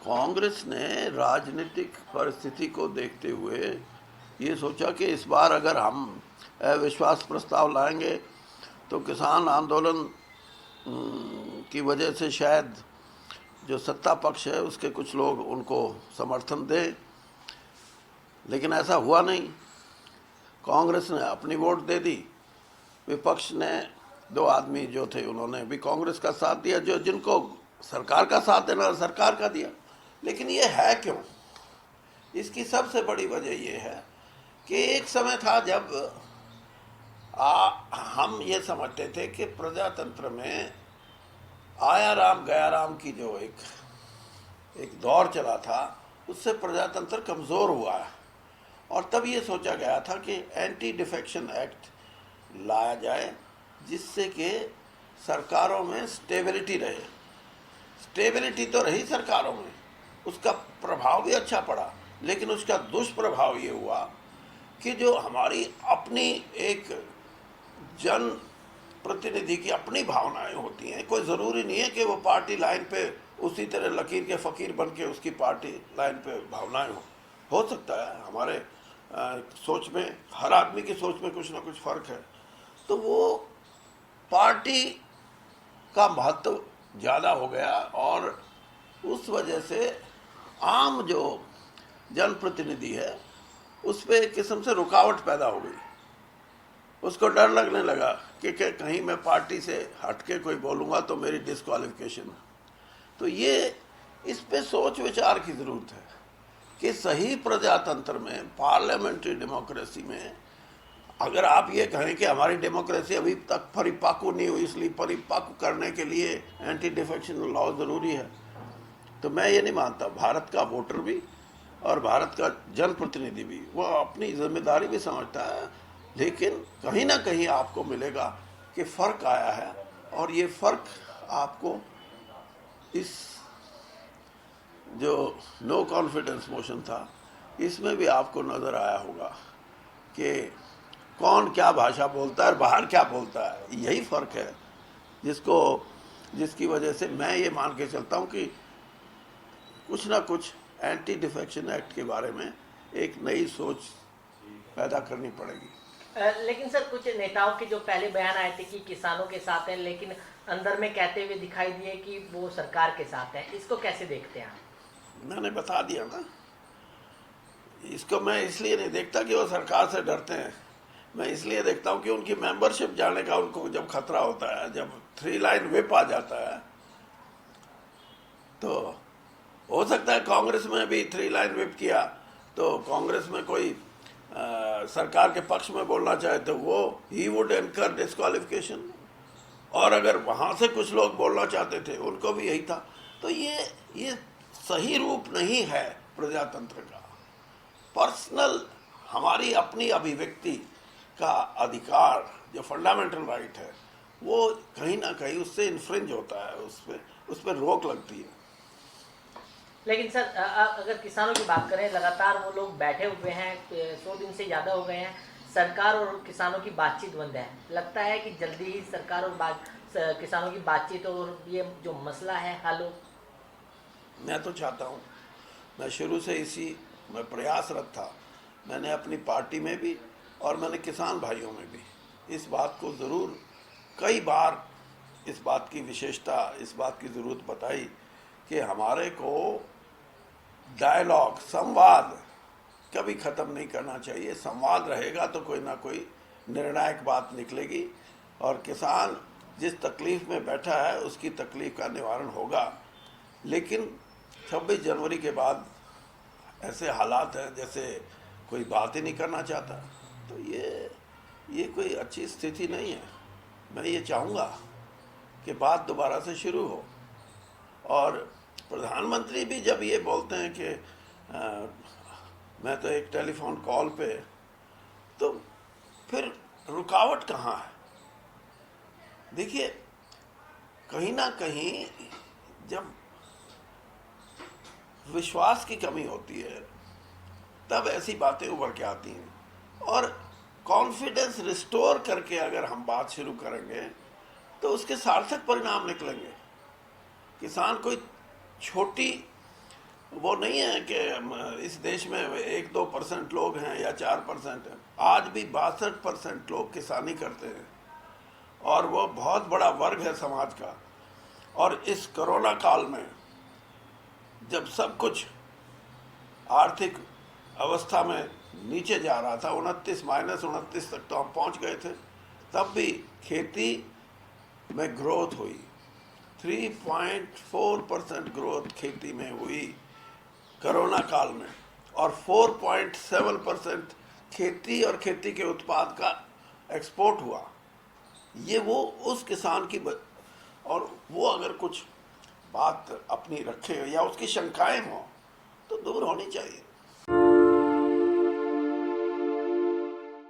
कांग्रेस ने राजनीतिक परिस्थिति को देखते हुए ये सोचा कि इस बार अगर हम अविश्वास प्रस्ताव लाएंगे तो किसान आंदोलन की वजह से शायद जो सत्ता पक्ष है उसके कुछ लोग उनको समर्थन दें, लेकिन ऐसा हुआ नहीं। कांग्रेस ने अपनी वोट दे दी, विपक्ष ने दो आदमी जो थे उन्होंने भी कांग्रेस का साथ दिया, जो जिनको सरकार का साथ देना सरकार का दिया। लेकिन ये है क्यों? इसकी सबसे बड़ी वजह ये है कि एक समय था जब हम ये समझते थे कि प्रजातंत्र में आया राम गया राम की जो एक दौर चला था उससे प्रजातंत्र कमज़ोर हुआ है, और तब ये सोचा गया था कि एंटी डिफेक्शन एक्ट लाया जाए जिससे कि सरकारों में स्टेबिलिटी रहे। स्टेबिलिटी तो रही सरकारों में, उसका प्रभाव भी अच्छा पड़ा, लेकिन उसका दुष्प्रभाव ये हुआ कि जो हमारी अपनी एक जन प्रतिनिधि की अपनी भावनाएं होती हैं, कोई ज़रूरी नहीं है कि वो पार्टी लाइन पे उसी तरह लकीर के फ़कीर बन के उसकी पार्टी लाइन पे भावनाएं हो सकता है। हमारे सोच में, हर आदमी की सोच में कुछ ना कुछ फ़र्क है, तो वो पार्टी का महत्व ज़्यादा हो गया और उस वजह से आम जो जनप्रतिनिधि है उस पर एक किस्म से रुकावट पैदा हो गई। उसको डर लगने लगा कि कहीं मैं पार्टी से हटके कोई बोलूँगा तो मेरी डिस्क्वालिफिकेशन है। तो ये इस पे सोच विचार की ज़रूरत है कि सही प्रजातंत्र में, पार्लियामेंट्री डेमोक्रेसी में, अगर आप ये कहें कि हमारी डेमोक्रेसी अभी तक परिपक्व नहीं हुई इसलिए परिपक्व करने के लिए एंटी डिफेक्शन लॉ ज़रूरी है, तो मैं ये नहीं मानता। भारत का वोटर भी और भारत का जनप्रतिनिधि भी वो अपनी जिम्मेदारी भी समझता है, लेकिन कहीं ना कहीं आपको मिलेगा कि फ़र्क आया है, और ये फ़र्क आपको इस जो नो कॉन्फिडेंस मोशन था इसमें भी आपको नज़र आया होगा कि कौन क्या भाषा बोलता है और बाहर क्या बोलता है। यही फ़र्क है जिसकी वजह से मैं ये मान के चलता हूँ कि कुछ ना कुछ एंटी डिफेक्शन एक्ट के बारे में एक नई सोच पैदा करनी पड़ेगी। लेकिन सर, कुछ नेताओं के जो पहले बयान आए थे कि किसानों के साथ हैं, लेकिन अंदर में कहते हुए दिखाई दिए कि वो सरकार के साथ हैं, इसको कैसे देखते हैं आप? मैंने बता दिया ना, इसको मैं इसलिए नहीं देखता कि वो सरकार से डरते हैं, मैं इसलिए देखता हूँ कि उनकी मेंबरशिप जाने का उनको जब खतरा होता है, जब 3 लाइन व्हिप आ जाता है, तो हो सकता है कांग्रेस में भी 3 लाइन व्हिप किया तो कांग्रेस में कोई सरकार के पक्ष में बोलना चाहे तो वो ही वुड एनकर डिस्क्वालिफिकेशन, और अगर वहाँ से कुछ लोग बोलना चाहते थे उनको भी यही था। तो ये सही रूप नहीं है प्रजातंत्र का। पर्सनल हमारी अपनी अभिव्यक्ति का अधिकार जो फंडामेंटल राइट है वो कहीं ना कहीं उससे इन्फ्रिंज होता है, उस पर रोक लगती है। लेकिन सर, अगर किसानों की बात करें, लगातार वो लोग बैठे हुए हैं, 100 दिन से ज़्यादा हो गए हैं, सरकार और किसानों की बातचीत बंद है। लगता है कि जल्दी ही सरकार और किसानों की बातचीत और ये जो मसला है हल हो। मैं तो चाहता हूँ, मैं शुरू से मैं प्रयासरत था। मैंने अपनी पार्टी में भी और मैंने किसान भाइयों में भी इस बात को ज़रूर कई बार इस बात की विशेषता, इस बात की ज़रूरत बताई कि हमारे को डायलॉग, संवाद कभी ख़त्म नहीं करना चाहिए। संवाद रहेगा तो कोई ना कोई निर्णायक बात निकलेगी और किसान जिस तकलीफ़ में बैठा है उसकी तकलीफ़ का निवारण होगा। लेकिन 26 जनवरी के बाद ऐसे हालात हैं जैसे कोई बात ही नहीं करना चाहता, तो ये कोई अच्छी स्थिति नहीं है। मैं ये चाहूँगा कि बात दोबारा से शुरू हो, और प्रधानमंत्री भी जब ये बोलते हैं कि मैं तो एक टेलीफोन कॉल पे, तो फिर रुकावट कहाँ है? देखिए, कहीं ना कहीं जब विश्वास की कमी होती है तब ऐसी बातें उभर के आती हैं, और कॉन्फिडेंस रिस्टोर करके अगर हम बात शुरू करेंगे तो उसके सार्थक परिणाम निकलेंगे। किसान कोई छोटी वो नहीं है कि इस देश में 1-2% लोग हैं या 4% हैं। आज भी 62% लोग किसानी करते हैं और वो बहुत बड़ा वर्ग है समाज का। और इस कोरोना काल में जब सब कुछ आर्थिक अवस्था में नीचे जा रहा था, 29 तक तो हम पहुंच गए थे, तब भी खेती में ग्रोथ हुई। 3.4% ग्रोथ खेती में हुई कोरोना काल में, और 4.7% खेती और खेती के उत्पाद का एक्सपोर्ट हुआ। ये वो उस किसान की और वो अगर कुछ बात अपनी रखे या उसकी शंकाएं हों तो दूर होनी चाहिए।